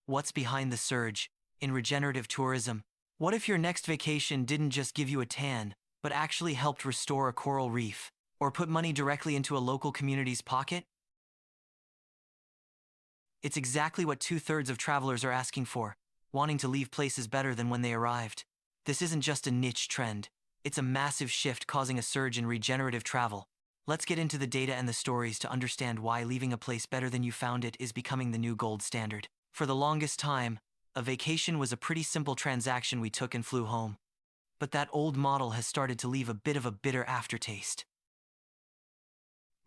What's behind the surge in regenerative tourism? What if your next vacation didn't just give you a tan, but actually helped restore a coral reef, or put money directly into a local community's pocket? It's exactly what 2/3 of travelers are asking for, wanting to leave places better than when they arrived. This isn't just a niche trend, it's a massive shift causing a surge in regenerative travel. Let's get into the data and the stories to understand why leaving a place better than you found it is becoming the new gold standard. For the longest time, a vacation was a pretty simple transaction we took and flew home. But that old model has started to leave a bit of a bitter aftertaste.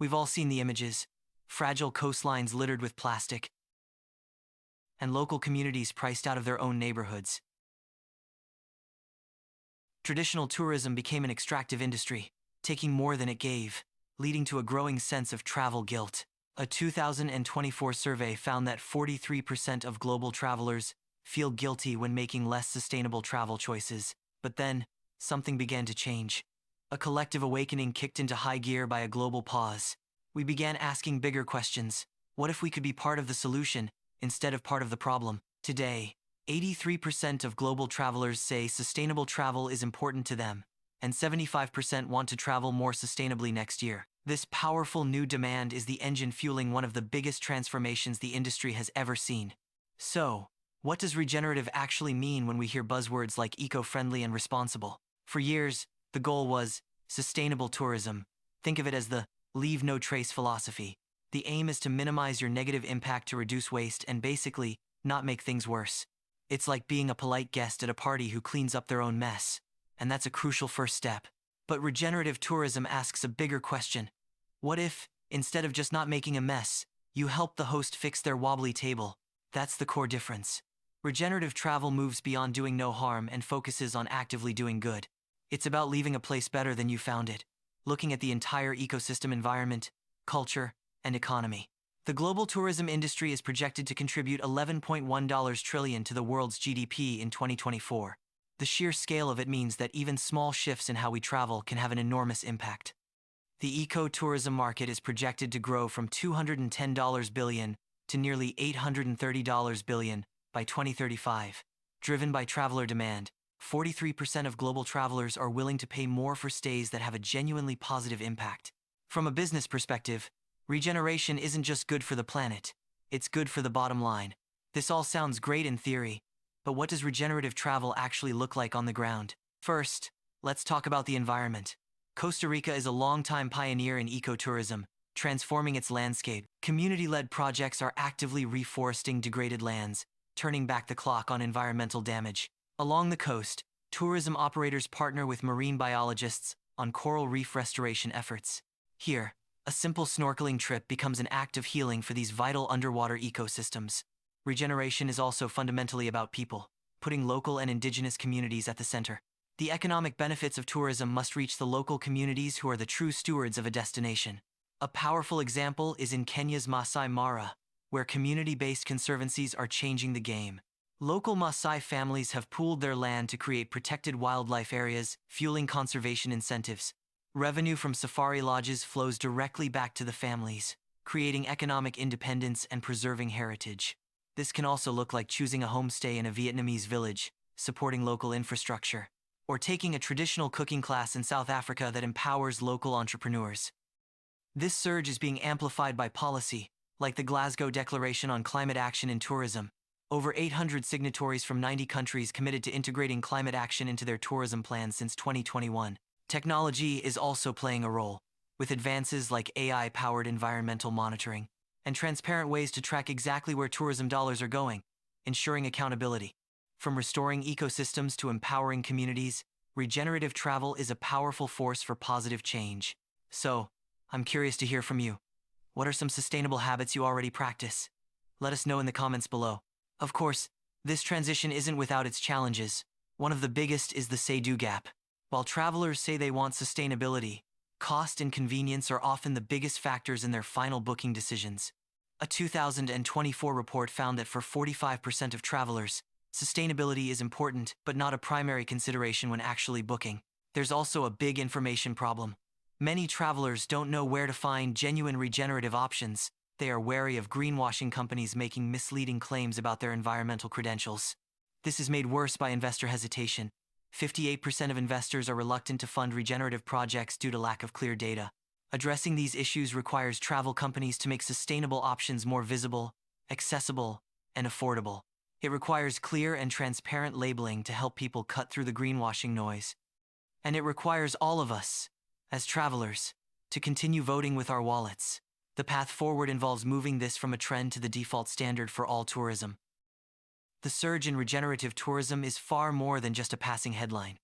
We've all seen the images: fragile coastlines littered with plastic, and local communities priced out of their own neighborhoods. Traditional tourism became an extractive industry, taking more than it gave, leading to a growing sense of travel guilt. A 2024 survey found that 43% of global travelers feel guilty when making less sustainable travel choices. But then, something began to change. A collective awakening kicked into high gear by a global pause. We began asking bigger questions. What if we could be part of the solution instead of part of the problem? Today, 83% of global travelers say sustainable travel is important to them, and 75% want to travel more sustainably next year. This powerful new demand is the engine fueling one of the biggest transformations the industry has ever seen. So, what does regenerative actually mean when we hear buzzwords like eco-friendly and responsible? For years, the goal was sustainable tourism. Think of it as the leave no trace philosophy. The aim is to minimize your negative impact to reduce waste and basically not make things worse. It's like being a polite guest at a party who cleans up their own mess, and that's a crucial first step. But regenerative tourism asks a bigger question. What if, instead of just not making a mess, you help the host fix their wobbly table? That's the core difference. Regenerative travel moves beyond doing no harm and focuses on actively doing good. It's about leaving a place better than you found it, looking at the entire ecosystem, environment, culture, and economy. The global tourism industry is projected to contribute $11.1 trillion to the world's GDP in 2024. The sheer scale of it means that even small shifts in how we travel can have an enormous impact. The eco-tourism market is projected to grow from $210 billion to nearly $830 billion by 2035. Driven by traveler demand, 43% of global travelers are willing to pay more for stays that have a genuinely positive impact. From a business perspective, regeneration isn't just good for the planet, it's good for the bottom line. This all sounds great in theory, but what does regenerative travel actually look like on the ground? First, let's talk about the environment. Costa Rica is a longtime pioneer in ecotourism, transforming its landscape. Community-led projects are actively reforesting degraded lands, turning back the clock on environmental damage. Along the coast, tourism operators partner with marine biologists on coral reef restoration efforts. Here, a simple snorkeling trip becomes an act of healing for these vital underwater ecosystems. Regeneration is also fundamentally about people, putting local and indigenous communities at the center. The economic benefits of tourism must reach the local communities who are the true stewards of a destination. A powerful example is in Kenya's Masai Mara, where community-based conservancies are changing the game. Local Maasai families have pooled their land to create protected wildlife areas, fueling conservation incentives. Revenue from safari lodges flows directly back to the families, creating economic independence and preserving heritage. This can also look like choosing a homestay in a Vietnamese village, supporting local infrastructure, or taking a traditional cooking class in South Africa that empowers local entrepreneurs. This surge is being amplified by policy, like the Glasgow Declaration on Climate Action in Tourism. Over 800 signatories from 90 countries committed to integrating climate action into their tourism plans since 2021. Technology is also playing a role, with advances like AI-powered environmental monitoring and transparent ways to track exactly where tourism dollars are going, ensuring accountability. From restoring ecosystems to empowering communities, regenerative travel is a powerful force for positive change. So, I'm curious to hear from you. What are some sustainable habits you already practice? Let us know in the comments below. Of course, this transition isn't without its challenges. One of the biggest is the say-do gap. While travelers say they want sustainability, cost and convenience are often the biggest factors in their final booking decisions. A 2024 report found that for 45% of travelers, sustainability is important but not a primary consideration when actually booking. There's also a big information problem. Many travelers don't know where to find genuine regenerative options, They are wary of greenwashing companies making misleading claims about their environmental credentials. This is made worse by investor hesitation. 58% of investors are reluctant to fund regenerative projects due to lack of clear data. Addressing these issues requires travel companies to make sustainable options more visible, accessible, and affordable. It requires clear and transparent labeling to help people cut through the greenwashing noise. And it requires all of us, as travelers, to continue voting with our wallets. The path forward involves moving this from a trend to the default standard for all tourism. The surge in regenerative tourism is far more than just a passing headline.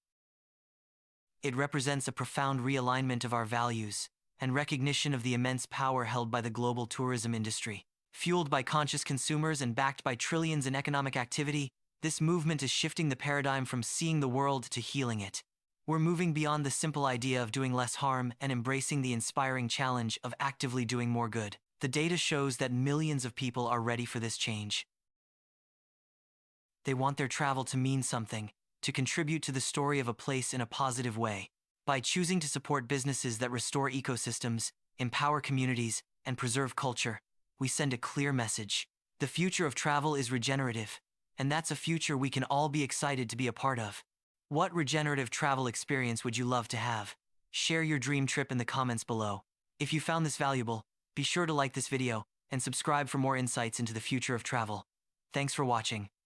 It represents a profound realignment of our values and recognition of the immense power held by the global tourism industry. Fueled by conscious consumers and backed by trillions in economic activity, this movement is shifting the paradigm from seeing the world to healing it. We're moving beyond the simple idea of doing less harm and embracing the inspiring challenge of actively doing more good. The data shows that millions of people are ready for this change. They want their travel to mean something, to contribute to the story of a place in a positive way. By choosing to support businesses that restore ecosystems, empower communities, and preserve culture, we send a clear message. The future of travel is regenerative, and that's a future we can all be excited to be a part of. What regenerative travel experience would you love to have? Share your dream trip in the comments below. If you found this valuable, be sure to like this video and subscribe for more insights into the future of travel. Thanks for watching.